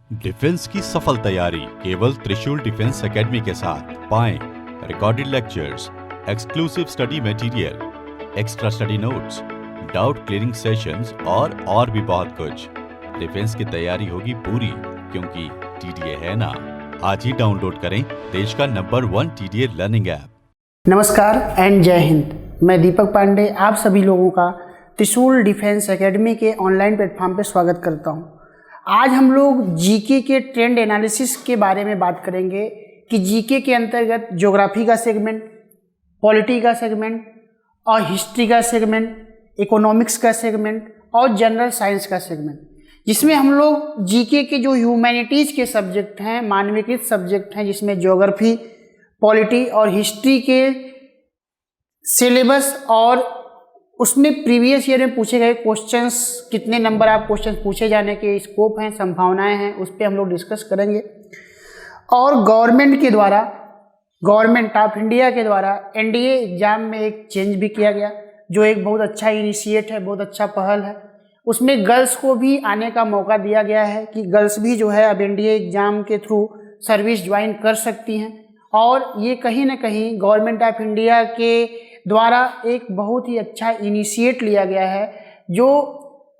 Defence की सफल तैयारी केवल त्रिशूल डिफेंस एकेडमी के साथ पाएं recorded lectures, exclusive study material, extra study notes, doubt clearing sessions और भी बहुत कुछ। डिफेंस की तैयारी होगी पूरी क्योंकि टीडीए है ना। आज ही डाउनलोड करें देश का नंबर 1 टीडीए लर्निंग ऐप। नमस्कार एंड जय हिंद। मैं दीपक पांडे आप सभी लोगों का त्रिशूल डिफेंस एकेडमी के ऑनलाइन प्लेटफॉर्म पर स्वागत करता हूं। आज हम लोग जीके के ट्रेंड एनालिसिस के बारे में बात करेंगे कि जीके के अंतर्गत ज्योग्राफी का सेगमेंट, पॉलिटी का सेगमेंट और हिस्ट्री का सेगमेंट, इकोनॉमिक्स का सेगमेंट और जनरल साइंस का सेगमेंट, जिसमें हम लोग जीके के जो ह्यूमैनिटीज़ के सब्जेक्ट हैं, मानवीकृत सब्जेक्ट हैं, जिसमें ज्योग्राफी, पॉलिटी और हिस्ट्री के सिलेबस और उसमें प्रीवियस ईयर में पूछे गए क्वेश्चंस, कितने नंबर आप क्वेश्चंस पूछे जाने के स्कोप हैं, संभावनाएं हैं, उस पर हम लोग डिस्कस करेंगे। और गवर्नमेंट के द्वारा, गवर्नमेंट ऑफ इंडिया के द्वारा एनडीए एग्जाम में एक चेंज भी किया गया, जो एक बहुत अच्छा इनिशिएट है, बहुत अच्छा पहल है। उसमें गर्ल्स को भी आने का मौका दिया गया है कि गर्ल्स भी जो है अब एनडीए एग्जाम के थ्रू सर्विस ज्वाइन कर सकती हैं। और ये कहीं ना कहीं गवर्नमेंट ऑफ इंडिया के द्वारा एक बहुत ही अच्छा इनिशिएट लिया गया है, जो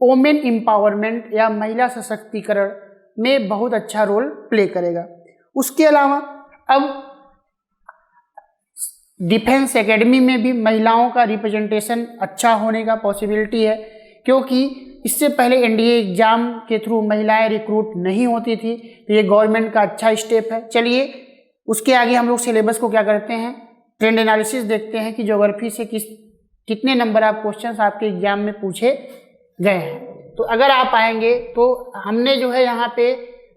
वोमेन एम्पावरमेंट या महिला सशक्तिकरण में बहुत अच्छा रोल प्ले करेगा। उसके अलावा अब डिफेंस एकेडमी में भी महिलाओं का रिप्रेजेंटेशन अच्छा होने का पॉसिबिलिटी है, क्योंकि इससे पहले एनडीए एग्जाम के थ्रू महिलाएं रिक्रूट नहीं होती थी। तो ये गवर्नमेंट का अच्छा स्टेप है। चलिए उसके आगे हम लोग सिलेबस को क्या करते हैं, ट्रेंड एनालिसिस देखते हैं कि ज्योग्राफी से कितने नंबर आप क्वेश्चंस आपके एग्जाम में पूछे गए हैं। तो अगर आप आएंगे तो हमने जो है यहाँ पे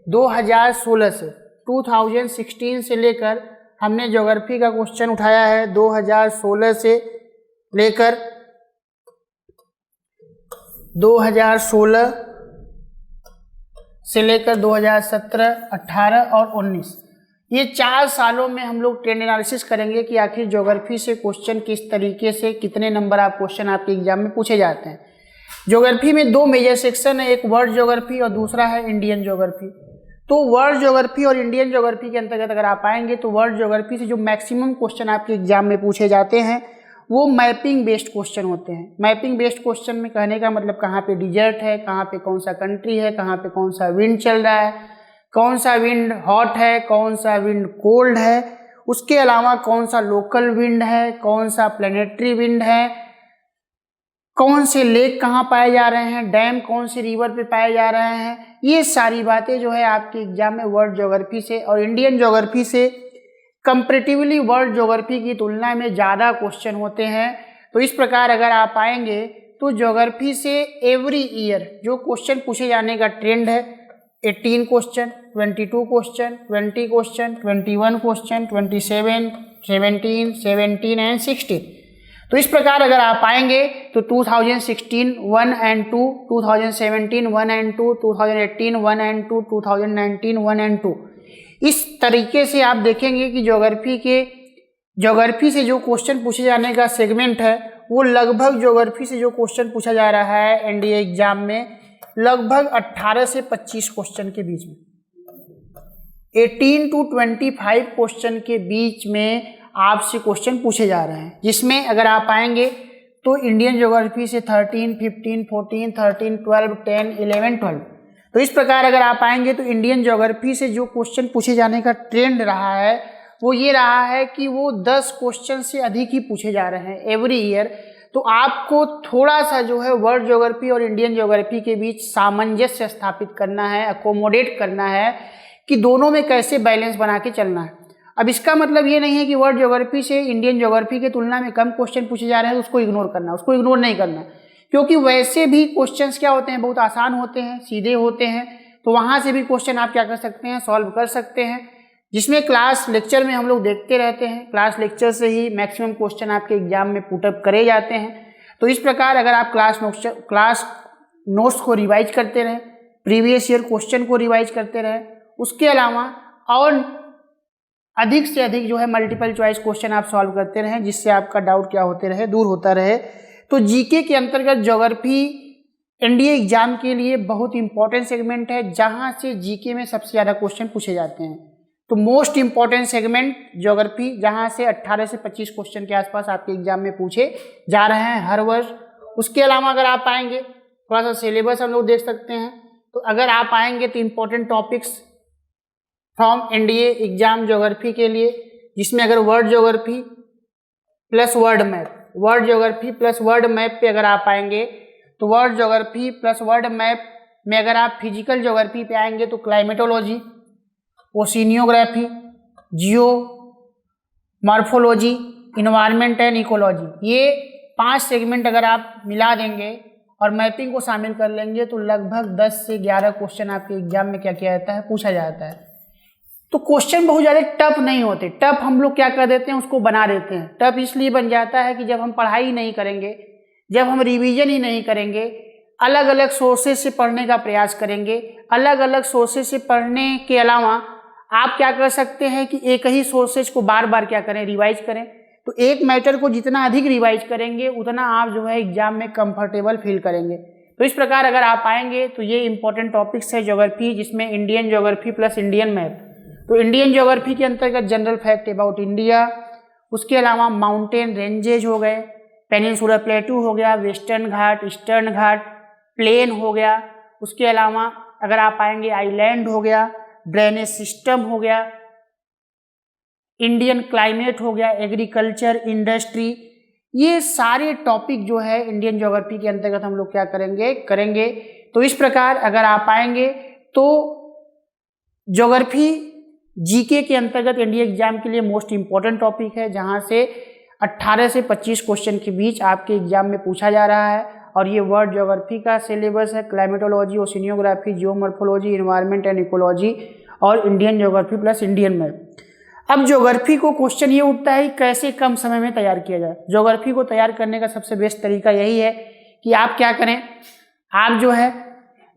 2016 से 2016 से लेकर हमने ज्योग्राफी का क्वेश्चन उठाया है। 2016 से लेकर 2017, 2017, 18 और 19, ये 4 सालों में हम लोग ट्रेंड एनालिसिस करेंगे कि आखिर ज्योग्राफी से क्वेश्चन किस तरीके से, कितने नंबर आप क्वेश्चन आपके एग्जाम में पूछे जाते हैं। ज्योग्राफी में 2 मेजर सेक्शन है, एक वर्ल्ड ज्योग्राफी और दूसरा है इंडियन ज्योग्राफी। तो वर्ल्ड ज्योग्राफी और इंडियन ज्योग्राफी के अंतर्गत अगर आप आएंगे तो वर्ल्ड ज्योग्राफी से जो मैक्सिमम क्वेश्चन आपके एग्जाम में पूछे जाते हैं वो मैपिंग बेस्ड क्वेश्चन होते हैं। मैपिंग बेस्ड क्वेश्चन में कहने का मतलब कहाँ पे डिजर्ट है, कहाँ पे कौन सा कंट्री है, कहाँ पे कौन सा विंड चल रहा है, कौन सा विंड हॉट है, कौन सा विंड कोल्ड है, उसके अलावा कौन सा लोकल विंड है, कौन सा प्लेनेटरी विंड है, कौन से लेक कहाँ पाए जा रहे हैं, डैम कौन से रिवर पे पाए जा रहे हैं। ये सारी बातें जो है आपके एग्जाम में वर्ल्ड ज्योग्राफी से और इंडियन ज्योग्राफी से कंपैरेटिवली वर्ल्ड ज्योग्राफी की तुलना में ज़्यादा क्वेश्चन होते हैं। तो इस प्रकार अगर आप आएंगे तो ज्योग्राफी से एवरी ईयर जो क्वेश्चन पूछे जाने का ट्रेंड है 18 question, 22 question, 20 question, 21 question, 27, 17, 17 and 16। तो इस प्रकार अगर आप आएंगे तो 2016 1 एंड 2, 2017 1 एंड 2, 2018 1 एंड 2, 2019 1 एंड 2, इस तरीके से आप देखेंगे कि ज्योग्राफी से जो क्वेश्चन पूछे जाने का सेगमेंट है वो लगभग ज्योग्राफी से जो क्वेश्चन पूछा जा रहा है एनडीए एग्जाम में लगभग 18 से 25 क्वेश्चन के बीच में, 18 to 25 क्वेश्चन के बीच में आपसे क्वेश्चन पूछे जा रहे हैं। जिसमें अगर आप आएंगे तो इंडियन ज्योग्राफी से 13, 15, 14, 13, 12, 10, 11, 12। तो इस प्रकार अगर आप आएंगे तो इंडियन ज्योग्राफी से जो क्वेश्चन पूछे जाने का ट्रेंड रहा है वो ये रहा है कि वो 10 क्वेश्चन से अधिक ही पूछे जा रहे हैं एवरी ईयर। तो आपको थोड़ा सा जो है वर्ल्ड ज्योग्राफी और इंडियन ज्योग्राफी के बीच सामंजस्य स्थापित करना है, अकोमोडेट करना है कि दोनों में कैसे बैलेंस बना के चलना है। अब इसका मतलब ये नहीं है कि वर्ल्ड ज्योग्राफी से इंडियन ज्योग्राफी की तुलना में कम क्वेश्चन पूछे जा रहे हैं तो उसको इग्नोर करना, उसको इग्नोर नहीं करना, क्योंकि वैसे भी क्वेश्चंस क्या होते हैं, बहुत आसान होते हैं, सीधे होते हैं। तो वहाँ से भी क्वेश्चन आप क्या कर सकते हैं, सॉल्व कर सकते हैं, जिसमें क्लास लेक्चर में हम लोग देखते रहते हैं। क्लास लेक्चर से ही मैक्सिमम क्वेश्चन आपके एग्जाम में पुटअप करे जाते हैं। तो इस प्रकार अगर आप क्लास नोट्स को रिवाइज करते रहें, प्रीवियस ईयर क्वेश्चन को रिवाइज करते रहें, उसके अलावा और अधिक से अधिक जो है मल्टीपल चॉइस क्वेश्चन आप सॉल्व करते रहें, जिससे आपका डाउट क्या होते रहे, दूर होता रहे। तो जीके के अंतर्गत ज्योग्राफी एनडीए एग्जाम के लिए बहुत इंपॉर्टेंट सेगमेंट है, जहां से जीके में सबसे ज़्यादा क्वेश्चन पूछे जाते हैं। तो मोस्ट इंपॉर्टेंट सेगमेंट ज्योग्राफी, जहां से 18 से 25 क्वेश्चन के आसपास आपके एग्जाम में पूछे जा रहे हैं हर वर्ष। उसके अलावा अगर आप आएंगे, थोड़ा सा सिलेबस हम लोग देख सकते हैं, तो अगर आप आएंगे तो important topics from NDA exam geography के लिए, जिसमें अगर world geography plus world map, world geography plus world map पे अगर आप आएंगे तो world geography plus world map में अगर आप फिजिकल ज्योग्राफी पे आएंगे तो climatology, oceanography, geomorphology, environment and ecology, ये 5 सेगमेंट अगर आप मिला देंगे और मैपिंग को शामिल कर लेंगे तो लगभग 10 से 11 क्वेश्चन आपके एग्जाम में क्या किया जाता है, पूछा जाता है। तो क्वेश्चन बहुत ज़्यादा टफ नहीं होते। टफ हम लोग क्या कर देते हैं, उसको बना देते हैं। टफ इसलिए बन जाता है कि जब हम पढ़ाई नहीं करेंगे, जब हम रिवीजन ही नहीं करेंगे, अलग अलग सोर्सेज से पढ़ने का प्रयास करेंगे, अलग अलग सोर्सेज से पढ़ने के अलावा आप क्या कर सकते हैं कि एक ही सोर्सेज को बार बार क्या करें, रिवाइज करें। तो एक मैटर को जितना अधिक रिवाइज करेंगे उतना आप जो है एग्जाम में कंफर्टेबल फील करेंगे। तो इस प्रकार अगर आप आएंगे तो ये इंपॉर्टेंट टॉपिक्स है ज्योग्राफी, जिसमें Indian geography plus Indian map. तो इंडियन ज्योग्राफी के अंतर्गत जनरल फैक्ट अबाउट इंडिया, उसके अलावा माउंटेन रेंजेज हो गए, पेनिनसुलर प्लेटू हो गया, वेस्टर्न घाट, ईस्टर्न घाट, प्लेन हो गया। उसके अलावा अगर आप आएंगे आइलैंड हो गया, ड्रेनेज सिस्टम हो गया, इंडियन क्लाइमेट हो गया, एग्रीकल्चर, इंडस्ट्री, ये सारे टॉपिक जो है इंडियन ज्योग्राफी के अंतर्गत हम लोग क्या करेंगे। तो इस प्रकार अगर आप आएंगे तो ज्योग्राफी जीके के अंतर्गत इंडिया एग्जाम के लिए मोस्ट इंपॉर्टेंट टॉपिक है, जहां से 18 से 25 क्वेश्चन के बीच आपके एग्जाम में पूछा जा रहा है। और ये वर्ल्ड ज्योग्राफी का सिलेबस है, climatology, oceanography, geomorphology, environment and ecology और Indian geography plus Indian map. अब ज्योग्राफी को क्वेश्चन ये उठता है कैसे कम समय में तैयार किया जाए। ज्योग्राफी को तैयार करने का सबसे बेस्ट तरीका यही है कि आप क्या करें, आप जो है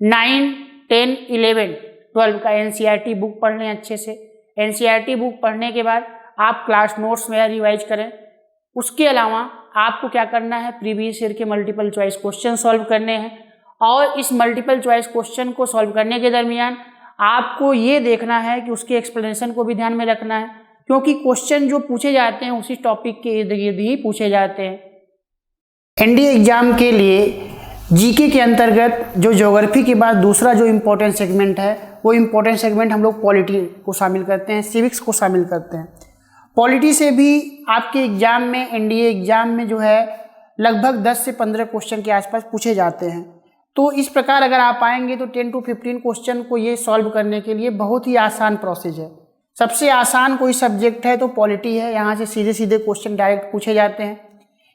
9, 10, 11, 12 का एनसीईआरटी बुक पढ़ लें अच्छे से। एनसीईआरटी बुक पढ़ने के बाद आप क्लास नोट्स में रिवाइज करें। उसके अलावा आपको क्या करना है, प्रीवियस ईयर के मल्टीपल चॉइस क्वेश्चन सॉल्व करने हैं। और इस मल्टीपल चॉइस क्वेश्चन को सॉल्व करने के दरमियान आपको ये देखना है कि उसके एक्सप्लेनेशन को भी ध्यान में रखना है, क्योंकि क्वेश्चन जो पूछे जाते हैं उसी टॉपिक के इर्द गिर्द ही पूछे जाते हैं। एनडीए एग्जाम के लिए जीके के अंतर्गत जो ज्योग्राफी के बाद दूसरा जो इम्पोर्टेंट सेगमेंट है, वो इम्पोर्टेंट सेगमेंट हम लोग पॉलिटी को शामिल करते हैं, सिविक्स को शामिल करते हैं। पॉलिटी से भी आपके एग्जाम में, एनडीए एग्जाम में जो है लगभग 10 से 15 क्वेश्चन के आसपास पूछे जाते हैं। तो इस प्रकार अगर आप आएंगे तो 10 to 15 क्वेश्चन को ये सॉल्व करने के लिए बहुत ही आसान प्रोसेस है। सबसे आसान कोई सब्जेक्ट है तो पॉलिटी है। यहाँ से सीधे सीधे क्वेश्चन डायरेक्ट पूछे जाते हैं,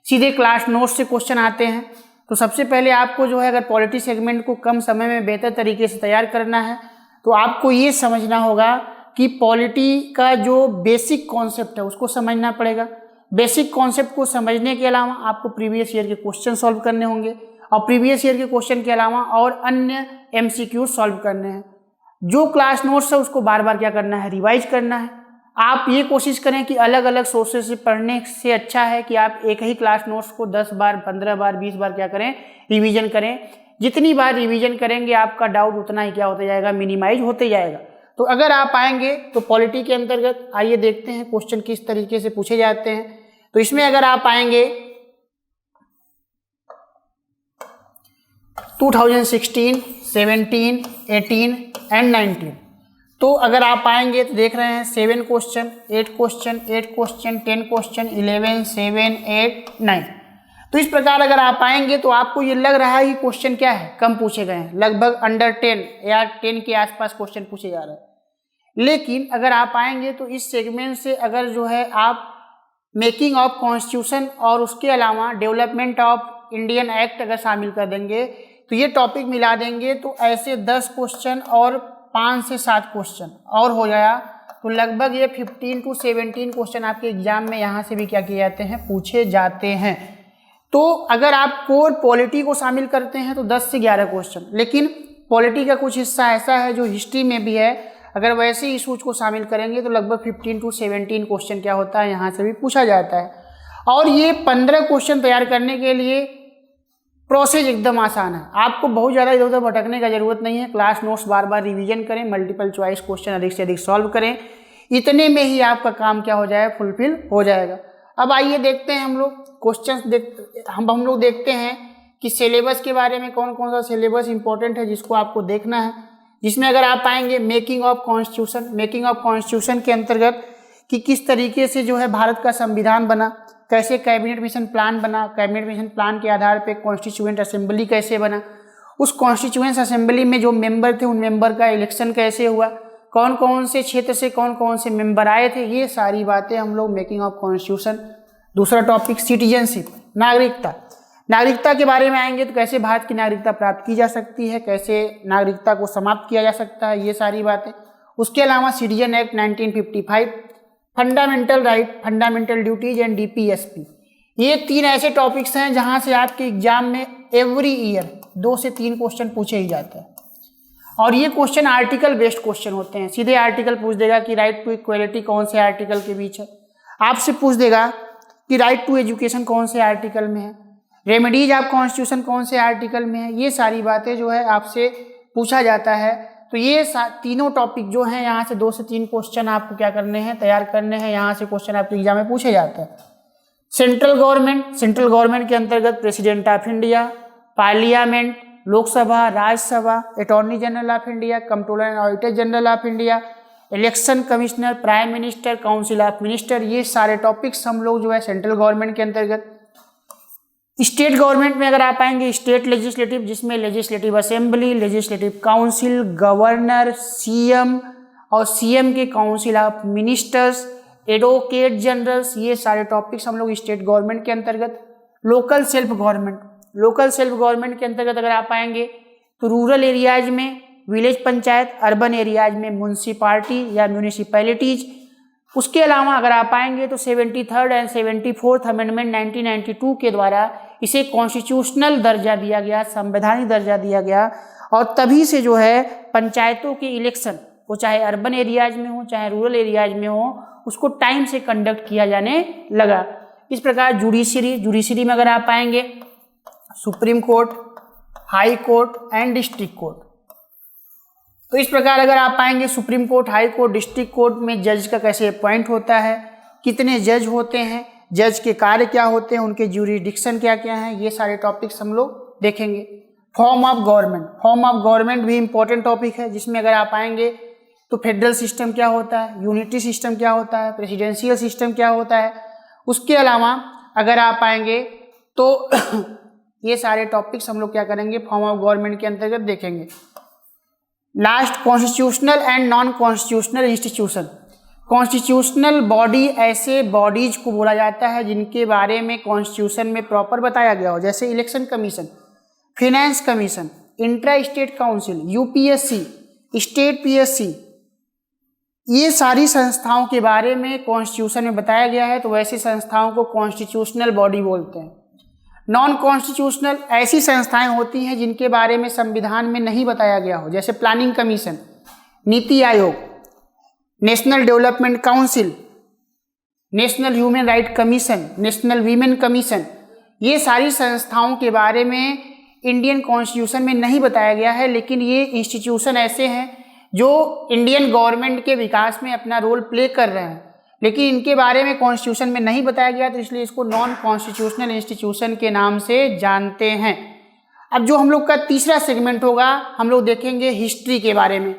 सीधे क्लास नोट से क्वेश्चन आते हैं। तो सबसे पहले आपको जो है अगर पॉलिटी सेगमेंट को कम समय में बेहतर तरीके से तैयार करना है तो आपको ये समझना होगा कि पॉलिटी का जो बेसिक कॉन्सेप्ट है उसको समझना पड़ेगा। बेसिक कॉन्सेप्ट को समझने के अलावा आपको प्रीवियस ईयर के क्वेश्चन सॉल्व करने होंगे और प्रीवियस ईयर के क्वेश्चन के अलावा और अन्य एमसीक्यू सॉल्व करने हैं। जो क्लास नोट्स है उसको बार बार क्या करना है, रिवाइज करना है। आप ये कोशिश करें कि अलग अलग सोर्सेज से पढ़ने से अच्छा है कि आप एक ही क्लास नोट्स को 10 बार, 15 बार, 20 बार क्या करें, रिवीजन करें। जितनी बार रिवीजन करेंगे आपका डाउट उतना ही क्या होते जाएगा, मिनिमाइज होते जाएगा। तो अगर आप आएंगे तो पॉलिटी के अंतर्गत आइए देखते हैं क्वेश्चन किस तरीके से पूछे जाते हैं। तो इसमें अगर आप आएंगे 2016, 17, 18 एंड 19, तो अगर आप आएंगे तो देख रहे हैं 7 क्वेश्चन, 8 क्वेश्चन, 8 क्वेश्चन, 10 क्वेश्चन, 11, 7, 8, 9। तो इस प्रकार अगर आप आएंगे तो आपको ये लग रहा है कि क्वेश्चन क्या है, कम पूछे गए हैं, लगभग अंडर 10 या 10 के आसपास क्वेश्चन पूछे जा रहे हैं। लेकिन अगर आप आएंगे तो इस सेगमेंट से अगर जो है आप मेकिंग ऑफ कॉन्स्टिट्यूशन और उसके अलावा डेवलपमेंट ऑफ इंडियन एक्ट अगर शामिल कर देंगे तो ये टॉपिक मिला देंगे तो ऐसे 10 क्वेश्चन और 5 से 7 क्वेश्चन और हो गया तो लगभग ये 15 to 17 क्वेश्चन आपके एग्जाम में यहाँ से भी क्या किए जाते हैं, पूछे जाते हैं। तो अगर आप कोर पॉलिटी को शामिल करते हैं तो 10 से 11 क्वेश्चन, लेकिन पॉलिटी का कुछ हिस्सा ऐसा है जो हिस्ट्री में भी है, अगर वैसे इशूज को शामिल करेंगे तो लगभग 15 to 17 क्वेश्चन क्या होता है, यहाँ से भी पूछा जाता है। और ये 15 क्वेश्चन तैयार करने के लिए प्रोसेस एकदम आसान है, आपको बहुत ज़्यादा इधर उधर भटकने का जरूरत नहीं है। क्लास नोट्स बार बार रिवीजन करें, मल्टीपल चॉइस क्वेश्चन अधिक से अधिक सॉल्व करें, इतने में ही आपका काम क्या हो जाएगा, फुलफिल हो जाएगा। अब आइए देखते हैं हम लोग क्वेश्चन हम लोग देखते हैं कि सिलेबस के बारे में कौन कौन सा सिलेबस इंपॉर्टेंट है जिसको आपको देखना है। जिसमें अगर आप आएंगे making of constitution, making of constitution के अंतर्गत कि किस तरीके से जो है भारत का संविधान बना, कैसे कैबिनेट मिशन प्लान बना, कैबिनेट मिशन प्लान के आधार पे कॉन्स्टिट्यूएंट असेंबली कैसे बना, उस कॉन्स्टिट्यूएंट असेंबली में जो मेंबर थे उन मेंबर का इलेक्शन कैसे हुआ, कौन कौन से क्षेत्र से कौन कौन से मेंबर आए थे, ये सारी बातें हम लोग मेकिंग ऑफ कॉन्स्टिट्यूशन। दूसरा टॉपिक सिटीजनशिप, नागरिकता। नागरिकता के बारे में आएंगे तो कैसे भारत की नागरिकता प्राप्त की जा सकती है, कैसे नागरिकता को समाप्त किया जा सकता है, ये सारी बातें। उसके अलावा citizen act 1955, fundamental right, fundamental duties and DPSP, ये 3 ऐसे टॉपिक्स हैं जहां से आपके एग्जाम में एवरी ईयर 2 से 3 क्वेश्चन पूछे ही जाते हैं। और ये क्वेश्चन आर्टिकल बेस्ड क्वेश्चन होते हैं। सीधे आर्टिकल पूछ देगा कि राइट टू इक्वलिटी कौन से आर्टिकल के बीच है, आपसे पूछ देगा कि राइट टू एजुकेशन कौन से आर्टिकल में है, रेमेडीज ऑफ कॉन्स्टिट्यूशन कौन से आर्टिकल में है, ये सारी बातें जो है आपसे पूछा जाता है। तो ये तीनों टॉपिक जो हैं यहाँ से 2 से 3 क्वेश्चन आपको क्या करने हैं, तैयार करने हैं। यहाँ से क्वेश्चन आपके एग्जाम में पूछे जाते हैं। सेंट्रल गवर्नमेंट के अंतर्गत president of India, parliament, Lok Sabha, Rajya Sabha, attorney general of India, controller and auditor general of India, election commissioner, prime minister, council of minister, ये सारे टॉपिक्स हम लोग जो है सेंट्रल गवर्नमेंट के अंतर्गत। स्टेट गवर्नमेंट में अगर आप आएंगे स्टेट लेजिस्लेटिव, जिसमें legislative assembly, legislative council, governor, CM और सीएम के council of ministers, advocate generals, ये सारे टॉपिक्स हम लोग स्टेट गवर्नमेंट के अंतर्गत। लोकल सेल्फ गवर्नमेंट के अंतर्गत अगर आप आएंगे तो रूरल एरियाज में विलेज पंचायत, अर्बन एरियाज में म्यूनिसिपालिटी या म्यूनिसिपैलिटीज। उसके अलावा अगर आप आएंगे तो 73rd एंड 74th अमेंडमेंट 1992 के द्वारा इसे कॉन्स्टिट्यूशनल दर्जा दिया गया, संवैधानिक दर्जा दिया गया। और तभी से जो है पंचायतों के इलेक्शन, वो चाहे अर्बन एरियाज में हो चाहे रूरल एरियाज में हो, उसको टाइम से कंडक्ट किया जाने लगा। इस प्रकार जुडिशरी में अगर आप आएंगे supreme court, high court and district court. तो इस प्रकार अगर आप आएंगे supreme court, high court, district court में जज का कैसे अपॉइंट होता है, कितने जज होते हैं, जज के कार्य क्या होते हैं, उनके ज्यूरिडिक्शन क्या क्या हैं, ये सारे टॉपिक्स हम लोग देखेंगे। फॉर्म ऑफ गवर्नमेंट भी इंपॉर्टेंट टॉपिक है, जिसमें अगर आप आएंगे तो फेडरल सिस्टम क्या होता है, यूनिटी सिस्टम क्या होता है, प्रेसिडेंशियल सिस्टम क्या होता है। उसके अलावा अगर आप आएंगे तो ये सारे टॉपिक्स हम लोग क्या करेंगे, फॉर्म ऑफ गवर्नमेंट के अंतर्गत देखेंगे। Last, constitutional and non constitutional institution. Constitutional body ऐसे बॉडीज को बोला जाता है जिनके बारे में कॉन्स्टिट्यूशन में प्रॉपर बताया गया हो, जैसे election commission, finance commission, intra state council, UPSC, state PSC, ये सारी संस्थाओं के बारे में कॉन्स्टिट्यूशन में बताया गया है। तो वैसी संस्थाओं को कॉन्स्टिट्यूशनल बॉडी बोलते हैं। नॉन कॉन्स्टिट्यूशनल ऐसी संस्थाएं होती हैं जिनके बारे में संविधान में नहीं बताया गया हो, जैसे planning commission, NITI Aayog, national development council, national human right commission, national women commission. ये सारी संस्थाओं के बारे में इंडियन कॉन्स्टिट्यूशन में नहीं बताया गया है, लेकिन ये इंस्टीट्यूशन ऐसे हैं जो इंडियन गवर्नमेंट के विकास में अपना रोल प्ले कर रहे हैं, लेकिन इनके बारे में कॉन्स्टिट्यूशन में नहीं बताया गया, तो इसलिए इसको नॉन कॉन्स्टिट्यूशनल इंस्टीट्यूशन के नाम से जानते हैं। अब जो हम लोग का तीसरा सेगमेंट होगा, हम लोग देखेंगे हिस्ट्री के बारे में।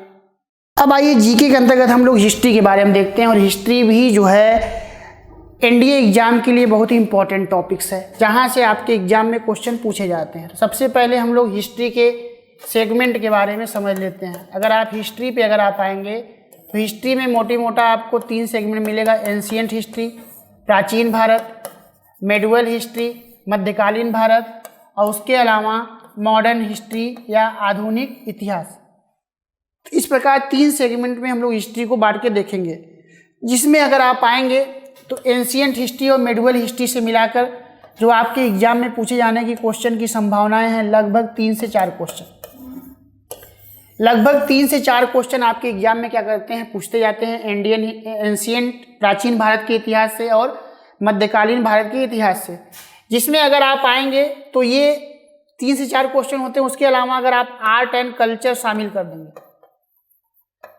अब आइए जीके के अंतर्गत हम लोग हिस्ट्री के बारे में देखते हैं, और हिस्ट्री भी जो है एनडीए एग्जाम के लिए बहुत ही इंपॉर्टेंट टॉपिक्स है, जहाँ से आपके एग्जाम में क्वेश्चन पूछे जाते हैं। सबसे पहले हम लोग हिस्ट्री के सेगमेंट के बारे में समझ लेते हैं। अगर आप हिस्ट्री पे अगर आप आएंगे तो हिस्ट्री में मोटी मोटा आपको 3 सेगमेंट मिलेगा। एंशिएंट हिस्ट्री, प्राचीन भारत, मेडुअल हिस्ट्री, मध्यकालीन भारत, और उसके अलावा मॉडर्न हिस्ट्री या आधुनिक इतिहास। इस प्रकार 3 सेगमेंट में हम लोग हिस्ट्री को बांट के देखेंगे, जिसमें अगर आप आएंगे तो एंशिएंट हिस्ट्री और मेडुअल हिस्ट्री से मिलाकर जो आपके एग्जाम में पूछे जाने की क्वेश्चन की संभावनाएं हैं लगभग 3 से 4 क्वेश्चन। लगभग 3 से 4 क्वेश्चन आपके एग्जाम में क्या करते हैं, पूछते जाते हैं एंशिएंट प्राचीन भारत के इतिहास से और मध्यकालीन भारत के इतिहास से। जिसमें अगर आप आएंगे तो ये 3 से 4 क्वेश्चन होते हैं। उसके अलावा अगर आप आर्ट एंड कल्चर शामिल कर देंगे,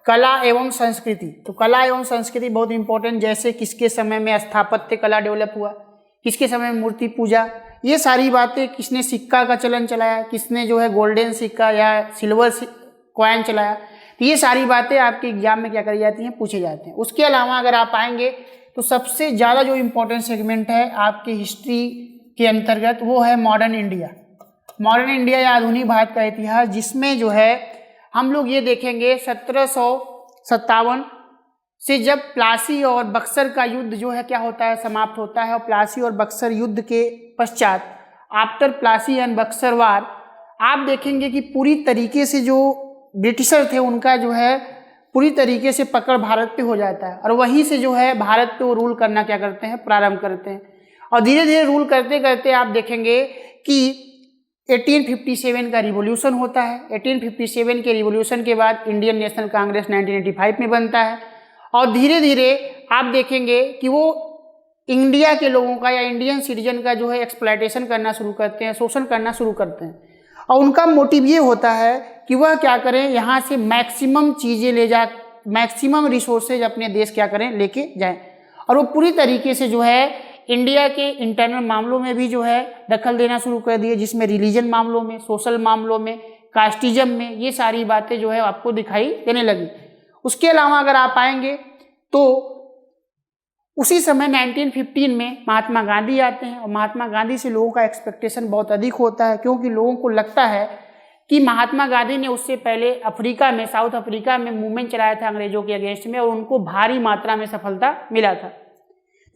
कला एवं संस्कृति, तो कला एवं संस्कृति बहुत इंपॉर्टेंट, जैसे किसके समय में स्थापत्य कला डेवलप हुआ, किसके समय में मूर्ति पूजा, ये सारी बातें, किसने सिक्का का चलन चलाया, किसने जो है गोल्डन सिक्का या सिल्वर कॉइन चलाया, तो ये सारी बातें आपके एग्जाम में क्या करी जाती हैं, पूछे जाते हैं। उसके अलावा अगर आप आएंगे तो सबसे ज़्यादा जो इम्पोर्टेंट सेगमेंट है आपके हिस्ट्री के अंतर्गत वो है मॉडर्न इंडिया। मॉडर्न इंडिया या आधुनिक भारत का इतिहास, जिसमें जो है हम लोग ये देखेंगे 1757 से जब प्लासी और बक्सर का युद्ध जो है क्या होता है, समाप्त होता है, और प्लासी और बक्सर युद्ध के पश्चात आफ्टर प्लासी एंड बक्सर वार आप देखेंगे कि पूरी तरीके से जो ब्रिटिशर थे उनका जो है पूरी तरीके से पकड़ भारत पे हो जाता है, और वहीं से जो है भारत पे वो रूल करना क्या करते हैं, प्रारंभ करते हैं। और धीरे धीरे रूल करते करते आप देखेंगे कि 1857 का रिवॉल्यूशन होता है। 1857 के रिवॉल्यूशन के बाद इंडियन नेशनल कांग्रेस 1985 में बनता है, और धीरे धीरे आप देखेंगे कि वो इंडिया के लोगों का या इंडियन सिटीजन का जो है एक्सप्लॉयटेशन करना शुरू करते हैं, शोषण करना शुरू करते हैं। और उनका मोटिव ये होता है कि वह क्या करें, यहाँ से मैक्सिमम चीज़ें ले जा, मैक्सिमम रिसोर्सेज अपने देश क्या करें, लेके जाएं। और वो पूरी तरीके से जो है इंडिया के इंटरनल मामलों में भी जो है दखल देना शुरू कर दिए, जिसमें रिलीजन मामलों में, सोशल मामलों में, कास्टिज्म में, ये सारी बातें जो है आपको दिखाई देने लगी। उसके अलावा अगर आप आएंगे तो उसी समय 1915 में महात्मा गांधी आते हैं, और महात्मा गांधी से लोगों का एक्सपेक्टेशन बहुत अधिक होता है, क्योंकि लोगों को लगता है कि महात्मा गांधी ने उससे पहले अफ्रीका में, साउथ अफ्रीका में मूवमेंट चलाया था अंग्रेजों के अगेंस्ट में, और उनको भारी मात्रा में सफलता मिला था।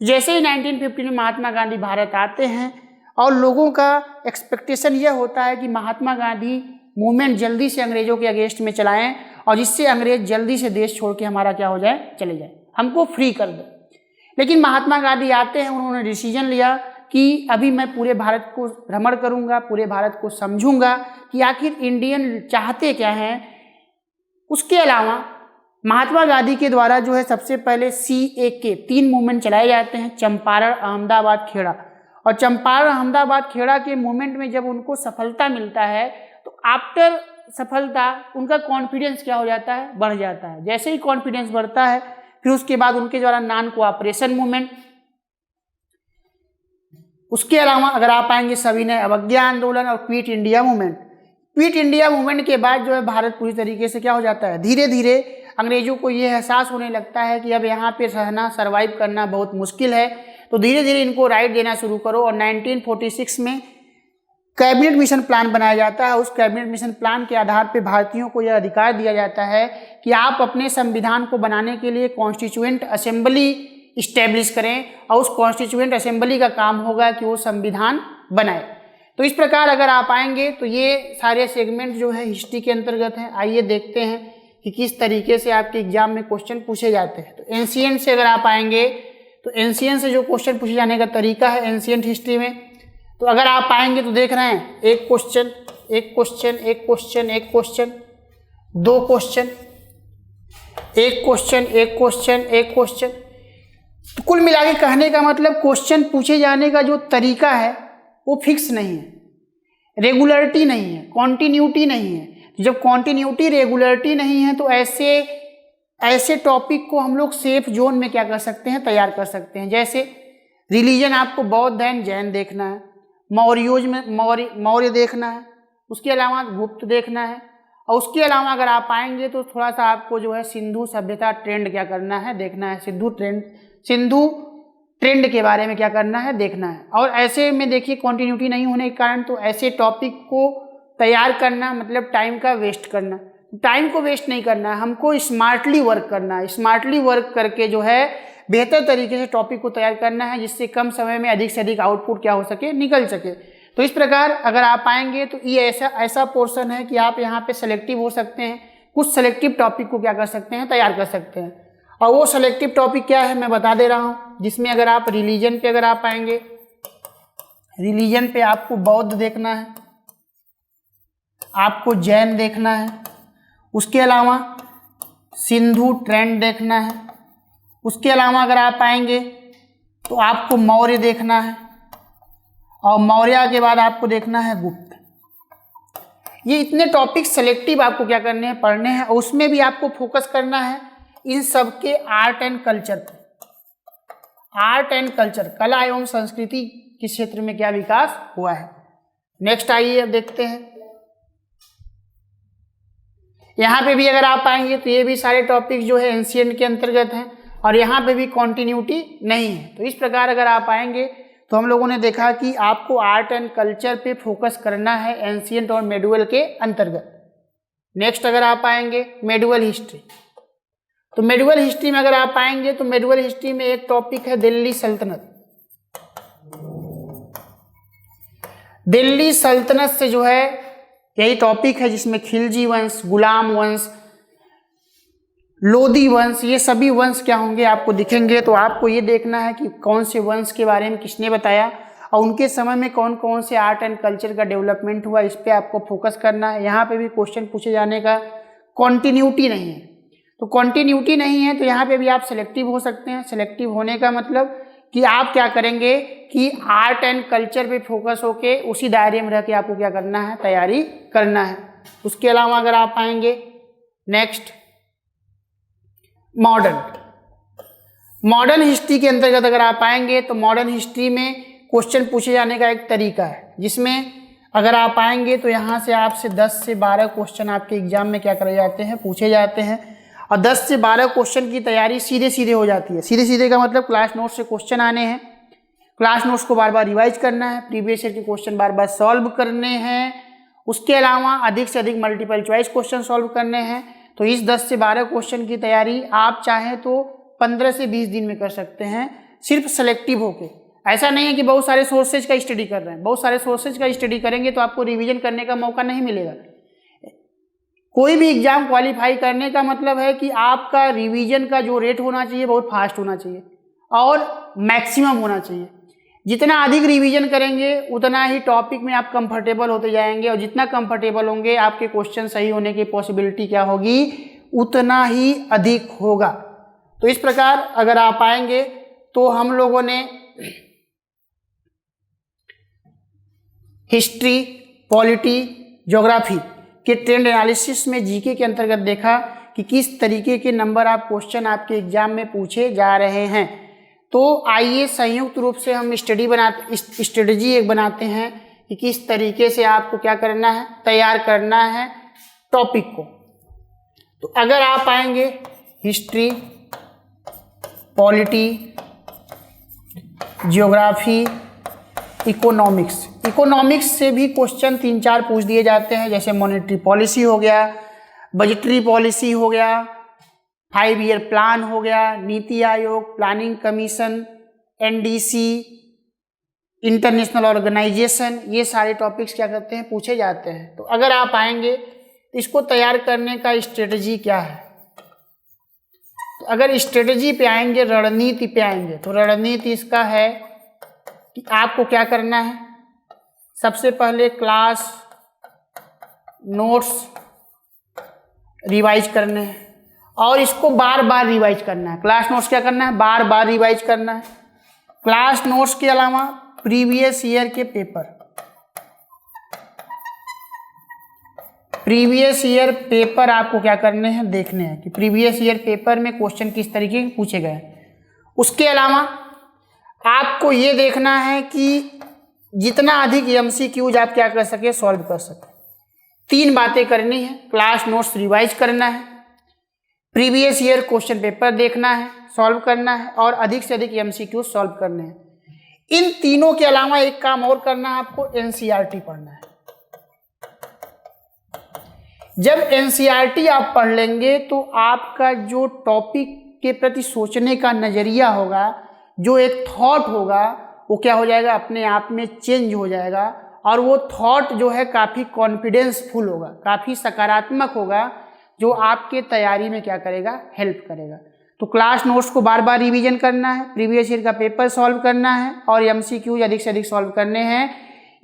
जैसे ही 1915 में महात्मा गांधी भारत आते हैं, और लोगों का एक्सपेक्टेशन यह होता है कि महात्मा गांधी मूवमेंट जल्दी से अंग्रेजों के अगेंस्ट में चलाएं, और जिससे अंग्रेज जल्दी से देश छोड़ के हमारा क्या हो जाए, चले जाए, हमको फ्री कर दे। लेकिन महात्मा गांधी आते हैं, उन्होंने डिसीजन लिया कि अभी मैं पूरे भारत को भ्रमण करूंगा, पूरे भारत को समझूंगा कि आखिर इंडियन चाहते क्या हैं। उसके अलावा महात्मा गांधी के द्वारा जो है सबसे पहले CAK 3 मूवमेंट चलाए जाते हैं, चंपारण, अहमदाबाद, खेड़ा। और चंपारण, अहमदाबाद, खेड़ा के मूवमेंट में जब उनको सफलता मिलता है तो आफ्टर सफलता उनका कॉन्फिडेंस क्या हो जाता है, बढ़ जाता है। जैसे ही कॉन्फिडेंस बढ़ता है फिर उसके बाद उनके द्वारा नॉन कोऑपरेशन मूवमेंट। उसके अलावा अगर आप आएंगे सविनय अवज्ञा आंदोलन और quit India movement. Quit India movement के बाद जो है भारत पूरी तरीके से क्या हो जाता है, धीरे धीरे अंग्रेजों को ये एहसास होने लगता है कि अब यहाँ पे रहना, सर्वाइव करना बहुत मुश्किल है, तो धीरे धीरे इनको राइट देना शुरू करो। और 1946 में कैबिनेट मिशन प्लान बनाया जाता है। उस कैबिनेट मिशन प्लान के आधार पर भारतीयों को यह अधिकार दिया जाता है कि आप अपने संविधान को बनाने के लिए कॉन्स्टिट्यूएंट असेंबली इस्टेब्लिश करें, और उस कॉन्स्टिट्यूएंट असेंबली का काम होगा कि वो संविधान बनाए। तो इस प्रकार अगर आप आएंगे तो ये सारे सेगमेंट जो है हिस्ट्री के अंतर्गत हैं। आइए देखते हैं कि किस तरीके से आपके एग्जाम में क्वेश्चन पूछे जाते हैं। तो एंशिएंट से अगर आप आएंगे तो एंशिएंट से जो क्वेश्चन पूछे जाने का तरीका है एंशिएंट हिस्ट्री में, तो अगर आप आएंगे तो देख रहे हैं एक क्वेश्चन, एक क्वेश्चन, एक क्वेश्चन, एक क्वेश्चन, 2 क्वेश्चन, एक क्वेश्चन, एक क्वेश्चन, एक क्वेश्चन। तो कुल मिला के कहने का मतलब क्वेश्चन पूछे जाने का जो तरीका है वो फिक्स नहीं है, रेगुलरिटी नहीं है, कॉन्टिन्यूटी नहीं है। जब कॉन्टिन्यूटी, रेगुलरिटी नहीं है तो ऐसे टॉपिक को हम लोग सेफ जोन में क्या कर सकते हैं, तैयार कर सकते हैं। जैसे रिलीजन आपको बौद्ध एंड जैन देखना है, मौर्य देखना है, उसके अलावा गुप्त देखना है, और उसके अलावा अगर आप आएंगे तो थोड़ा सा आपको जो है सिंधु सभ्यता ट्रेंड क्या करना है, देखना है। सिंधु ट्रेंड के बारे में क्या करना है, देखना है। और ऐसे में देखिए कॉन्टिन्यूटी नहीं होने के कारण तो ऐसे टॉपिक को तैयार करना मतलब टाइम का वेस्ट करना। टाइम को वेस्ट नहीं करना है, हमको स्मार्टली वर्क करना है। स्मार्टली वर्क करके जो है बेहतर तरीके से टॉपिक को तैयार करना है, जिससे कम समय में अधिक से अधिक आउटपुट क्या हो सके, निकल सके। तो इस प्रकार अगर आप आएंगे तो ये ऐसा पोर्शन है कि आप यहाँ पे सेलेक्टिव हो सकते हैं, कुछ सेलेक्टिव टॉपिक को क्या कर सकते हैं, तैयार कर सकते हैं। और वो सेलेक्टिव टॉपिक क्या है मैं बता दे रहा हूँ, जिसमें अगर आप रिलीजन पे अगर आप आएंगे, रिलीजन पे आपको बौद्ध देखना है, आपको जैन देखना है, उसके अलावा सिंधु ट्रेंड देखना है, उसके अलावा अगर आप आएंगे तो आपको मौर्य देखना है, और मौर्य के बाद आपको देखना है गुप्त। ये इतने टॉपिक सेलेक्टिव आपको क्या करने हैं, पढ़ने हैं, और उसमें भी आपको फोकस करना है इन सब के आर्ट एंड कल्चर पे। आर्ट एंड कल्चर, कला एवं संस्कृति के क्षेत्र में क्या विकास हुआ है। नेक्स्ट आइए अब देखते हैं। यहाँ पे भी अगर आप आएंगे तो ये भी सारे टॉपिक जो है एंशिएंट के अंतर्गत हैं, और यहाँ पे भी कॉन्टिन्यूटी नहीं है। तो इस प्रकार अगर आप आएंगे तो हम लोगों ने देखा कि आपको आर्ट एंड कल्चर पे फोकस करना है एंशिएंट और मेडुअल के अंतर्गत। नेक्स्ट अगर आप आएंगे मेडुअल हिस्ट्री, तो मेडुअल हिस्ट्री में अगर आप आएंगे तो मेडुअल हिस्ट्री में एक टॉपिक है दिल्ली सल्तनत। दिल्ली सल्तनत से जो है यही टॉपिक है जिसमें खिलजी वंश, गुलाम वंश, लोदी वंश, ये सभी वंश क्या होंगे आपको दिखेंगे। तो आपको ये देखना है कि कौन से वंश के बारे में किसने बताया और उनके समय में कौन कौन से आर्ट एंड कल्चर का डेवलपमेंट हुआ, इस पे आपको फोकस करना है। यहाँ पे भी क्वेश्चन पूछे जाने का कॉन्टिन्यूटी नहीं है, तो कॉन्टिन्यूटी नहीं है तो यहाँ पे भी आप सेलेक्टिव हो सकते हैं। सेलेक्टिव होने का मतलब कि आप क्या करेंगे कि आर्ट एंड कल्चर पे फोकस होके उसी दायरे में रह के आपको क्या करना है, तैयारी करना है। उसके अलावा अगर आप आएंगे नेक्स्ट मॉडर्न हिस्ट्री के अंतर्गत अगर आप आएंगे तो मॉडर्न हिस्ट्री में क्वेश्चन पूछे जाने का एक तरीका है, जिसमें अगर आप आएंगे तो यहाँ से आपसे 10 से 12 क्वेश्चन आपके एग्जाम में क्या करे जाते हैं, पूछे जाते हैं, और 10 से 12 क्वेश्चन की तैयारी सीधे सीधे हो जाती है। सीधे सीधे का मतलब क्लास नोट से क्वेश्चन आने हैं, क्लास नोट्स को बार बार रिवाइज करना है, प्रीवियस ईयर के क्वेश्चन बार बार सॉल्व करने हैं, उसके अलावा अधिक से अधिक मल्टीपल चॉइस क्वेश्चन सॉल्व करने हैं। तो इस 10 से 12 क्वेश्चन की तैयारी आप चाहें तो 15 से 20 दिन में कर सकते हैं, सिर्फ सेलेक्टिव होके। ऐसा नहीं है कि बहुत सारे सोर्सेज का स्टडी कर रहे हैं, बहुत सारे सोर्सेज का स्टडी करेंगे तो आपको रिवीजन करने का मौका नहीं मिलेगा। कोई भी एग्जाम क्वालिफाई करने का मतलब है कि आपका रिवीजन का जो रेट होना चाहिए बहुत फास्ट होना चाहिए और मैक्सिमम होना चाहिए। जितना अधिक रिवीजन करेंगे उतना ही टॉपिक में आप कंफर्टेबल होते जाएंगे, और जितना कंफर्टेबल होंगे आपके क्वेश्चन सही होने की पॉसिबिलिटी क्या होगी, उतना ही अधिक होगा। तो इस प्रकार अगर आप आएंगे तो हम लोगों ने हिस्ट्री, पॉलिटी, ज्योग्राफी के ट्रेंड एनालिसिस में जीके के अंतर्गत देखा कि किस तरीके के नंबर आप क्वेश्चन आपके एग्जाम में पूछे जा रहे हैं। तो आइए संयुक्त रूप से हम स्ट्रेटजी एक बनाते हैं कि किस तरीके से आपको क्या करना है, तैयार करना है टॉपिक को। तो अगर आप आएंगे हिस्ट्री, पॉलिटी, ज्योग्राफी, इकोनॉमिक्स से भी क्वेश्चन 3-4 पूछ दिए जाते हैं, जैसे मॉनेटरी पॉलिसी हो गया, बजटरी पॉलिसी हो गया, 5 ईयर प्लान हो गया, NITI Aayog, planning commission, NDC, international organisation, ये सारे टॉपिक्स क्या करते हैं, पूछे जाते हैं। तो अगर आप आएंगे तो इसको तैयार करने का स्ट्रेटजी क्या है। तो अगर स्ट्रेटजी पे आएंगे, रणनीति पे आएंगे, तो रणनीति इसका है कि आपको क्या करना है, सबसे पहले क्लास नोट्स रिवाइज करने हैं और इसको बार बार रिवाइज करना है। क्लास नोट्स क्या करना है, बार बार रिवाइज करना है। क्लास नोट्स के अलावा प्रीवियस ईयर के पेपर, प्रीवियस ईयर पेपर आपको क्या करने हैं, देखने हैं कि प्रीवियस ईयर पेपर में क्वेश्चन किस तरीके के पूछे गए। उसके अलावा आपको ये देखना है कि जितना अधिक एमसीक्यूज आप क्या कर सके, सॉल्व कर सके। 3 बातें करनी है, क्लास नोट्स रिवाइज करना है, प्रीवियस ईयर क्वेश्चन पेपर देखना है, सॉल्व करना है, और अधिक से अधिक एमसीक्यू सॉल्व करने हैं। इन तीनों के अलावा एक काम और करना है, आपको एनसीईआरटी पढ़ना है। जब एनसीईआरटी आप पढ़ लेंगे तो आपका जो टॉपिक के प्रति सोचने का नजरिया होगा, जो एक थॉट होगा, वो क्या हो जाएगा, अपने आप में चेंज हो जाएगा, और वो थॉट जो है काफ़ी कॉन्फिडेंसफुल होगा, काफ़ी सकारात्मक होगा, जो आपके तैयारी में क्या करेगा, हेल्प करेगा। तो क्लास नोट्स को बार बार रिवीजन करना है, प्रीवियस ईयर का पेपर सॉल्व करना है, और एमसीक्यू अधिक से अधिक सॉल्व करने हैं।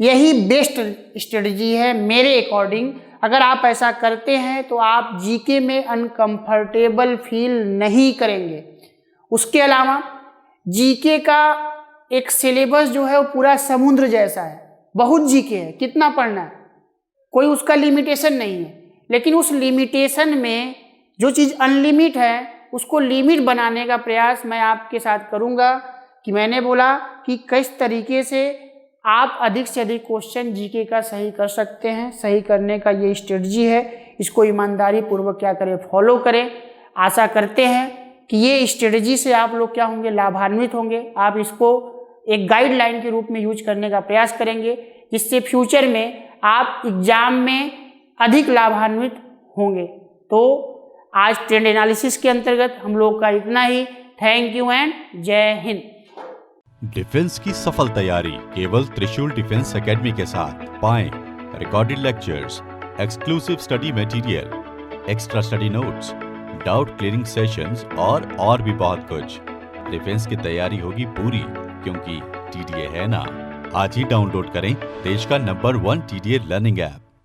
यही बेस्ट स्ट्रेटजी है मेरे अकॉर्डिंग। अगर आप ऐसा करते हैं तो आप जीके में अनकंफर्टेबल फील नहीं करेंगे। उसके अलावा जीके का एक सिलेबस जो है वो पूरा समुद्र जैसा है, बहुत जीके है, कितना पढ़ना है, कोई उसका लिमिटेशन नहीं है, लेकिन उस लिमिटेशन में जो चीज़ अनलिमिट है उसको लिमिट बनाने का प्रयास मैं आपके साथ करूँगा। कि मैंने बोला कि किस तरीके से आप अधिक से अधिक क्वेश्चन जीके का सही कर सकते हैं। सही करने का ये स्ट्रेटजी है, इसको ईमानदारी पूर्वक क्या करें, फॉलो करें। आशा करते हैं कि ये स्ट्रेटजी से आप लोग क्या होंगे, लाभान्वित होंगे। आप इसको एक गाइडलाइन के रूप में यूज करने का प्रयास करेंगे, जिससे फ्यूचर में आप एग्जाम में अधिक लाभान्वित होंगे। तो आज ट्रेंड एनालिसिस के अंतर्गत हम लोग का इतना ही। थैंक यू एंड जय हिंद। डिफेंस की सफल तैयारी केवल त्रिशूल डिफेंस एकेडमी के साथ। पाएं recorded lectures, exclusive study material, extra study notes, doubt clearing sessions और भी बहुत कुछ। डिफेंस की तैयारी होगी पूरी, क्योंकि टीडीए है ना। आज ही डाउनलोड करें देश का नंबर 1 टीडीए लर्निंग ऐप।